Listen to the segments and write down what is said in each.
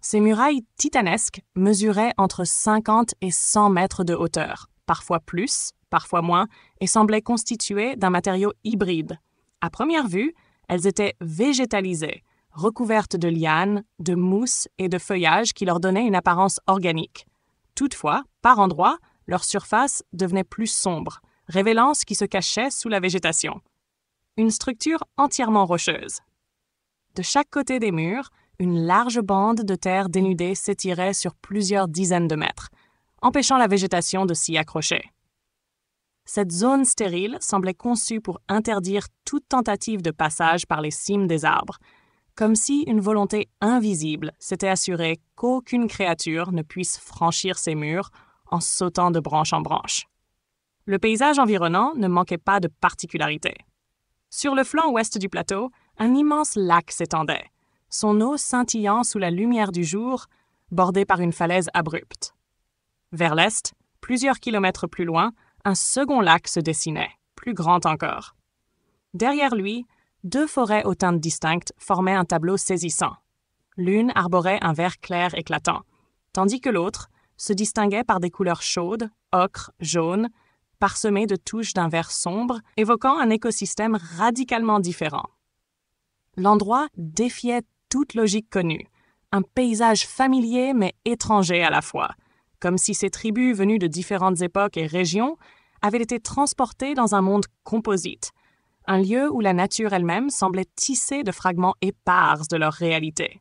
Ces murailles titanesques mesuraient entre 50 et 100 mètres de hauteur, parfois plus, parfois moins, et semblaient constituées d'un matériau hybride. À première vue, elles étaient végétalisées, recouvertes de lianes, de mousse et de feuillage qui leur donnaient une apparence organique. Toutefois, par endroits, leur surface devenait plus sombre, révélant ce qui se cachait sous la végétation. Une structure entièrement rocheuse. De chaque côté des murs, une large bande de terre dénudée s'étirait sur plusieurs dizaines de mètres, empêchant la végétation de s'y accrocher. Cette zone stérile semblait conçue pour interdire toute tentative de passage par les cimes des arbres, comme si une volonté invisible s'était assurée qu'aucune créature ne puisse franchir ces murs en sautant de branche en branche. Le paysage environnant ne manquait pas de particularités. Sur le flanc ouest du plateau, un immense lac s'étendait, son eau scintillant sous la lumière du jour, bordée par une falaise abrupte. Vers l'est, plusieurs kilomètres plus loin, un second lac se dessinait, plus grand encore. Derrière lui, deux forêts aux teintes distinctes formaient un tableau saisissant. L'une arborait un vert clair éclatant, tandis que l'autre se distinguait par des couleurs chaudes, ocre, jaune, parsemées de touches d'un vert sombre, évoquant un écosystème radicalement différent. L'endroit défiait toute logique connue, un paysage familier mais étranger à la fois, comme si ces tribus venues de différentes époques et régions avaient été transportées dans un monde composite, un lieu où la nature elle-même semblait tissée de fragments épars de leur réalité.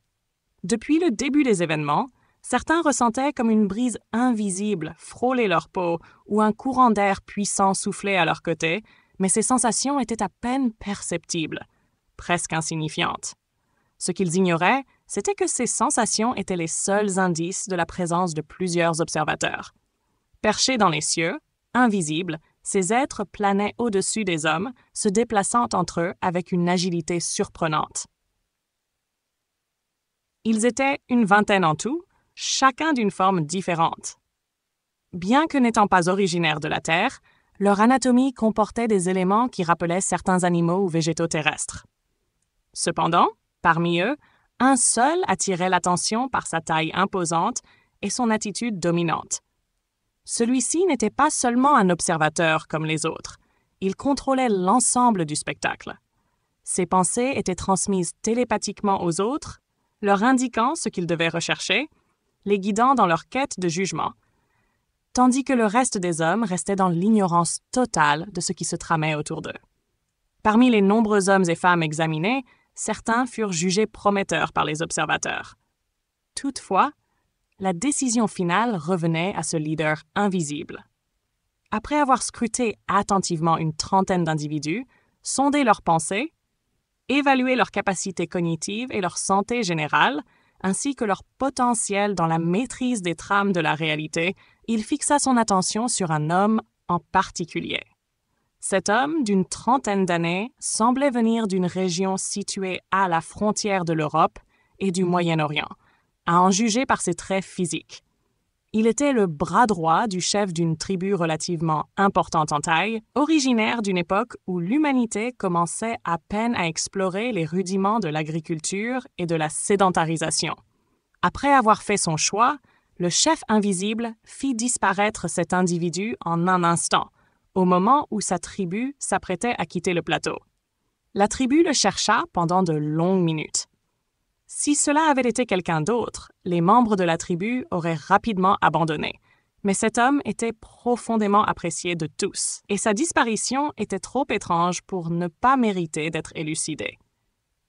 Depuis le début des événements, certains ressentaient comme une brise invisible frôler leur peau ou un courant d'air puissant souffler à leur côté, mais ces sensations étaient à peine perceptibles, presque insignifiantes. Ce qu'ils ignoraient, c'était que ces sensations étaient les seuls indices de la présence de plusieurs observateurs. Perchés dans les cieux, invisibles, ces êtres planaient au-dessus des hommes, se déplaçant entre eux avec une agilité surprenante. Ils étaient une vingtaine en tout, chacun d'une forme différente. Bien que n'étant pas originaires de la Terre, leur anatomie comportait des éléments qui rappelaient certains animaux ou végétaux terrestres. Cependant, parmi eux, un seul attirait l'attention par sa taille imposante et son attitude dominante. Celui-ci n'était pas seulement un observateur comme les autres, il contrôlait l'ensemble du spectacle. Ses pensées étaient transmises télépathiquement aux autres, leur indiquant ce qu'ils devaient rechercher, les guidant dans leur quête de jugement, tandis que le reste des hommes restait dans l'ignorance totale de ce qui se tramait autour d'eux. Parmi les nombreux hommes et femmes examinés, certains furent jugés prometteurs par les observateurs. Toutefois, la décision finale revenait à ce leader invisible. Après avoir scruté attentivement une trentaine d'individus, sondé leurs pensées, évalué leurs capacités cognitives et leur santé générale, ainsi que leur potentiel dans la maîtrise des trames de la réalité, il fixa son attention sur un homme en particulier. Cet homme, d'une trentaine d'années, semblait venir d'une région située à la frontière de l'Europe et du Moyen-Orient, à en juger par ses traits physiques. Il était le bras droit du chef d'une tribu relativement importante en taille, originaire d'une époque où l'humanité commençait à peine à explorer les rudiments de l'agriculture et de la sédentarisation. Après avoir fait son choix, le chef invisible fit disparaître cet individu en un instant, au moment où sa tribu s'apprêtait à quitter le plateau. La tribu le chercha pendant de longues minutes. Si cela avait été quelqu'un d'autre, les membres de la tribu auraient rapidement abandonné. Mais cet homme était profondément apprécié de tous, et sa disparition était trop étrange pour ne pas mériter d'être élucidée.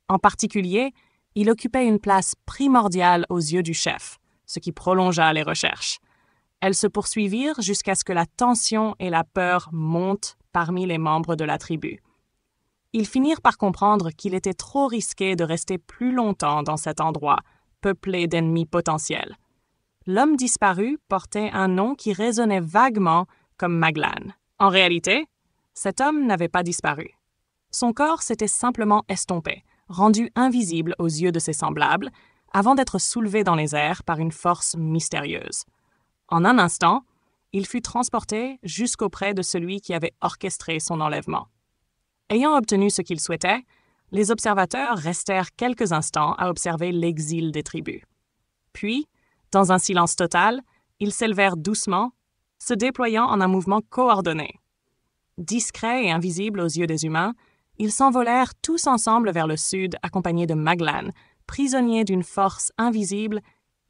En particulier, il occupait une place primordiale aux yeux du chef, ce qui prolongea les recherches. Elles se poursuivirent jusqu'à ce que la tension et la peur montent parmi les membres de la tribu. Ils finirent par comprendre qu'il était trop risqué de rester plus longtemps dans cet endroit, peuplé d'ennemis potentiels. L'homme disparu portait un nom qui résonnait vaguement comme Maglan. En réalité, cet homme n'avait pas disparu. Son corps s'était simplement estompé, rendu invisible aux yeux de ses semblables, avant d'être soulevé dans les airs par une force mystérieuse. En un instant, il fut transporté jusqu'auprès de celui qui avait orchestré son enlèvement. Ayant obtenu ce qu'ils souhaitaient, les observateurs restèrent quelques instants à observer l'exil des tribus. Puis, dans un silence total, ils s'élevèrent doucement, se déployant en un mouvement coordonné. Discrets et invisibles aux yeux des humains, ils s'envolèrent tous ensemble vers le sud accompagnés de Maglan, prisonnier d'une force invisible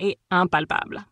et impalpable.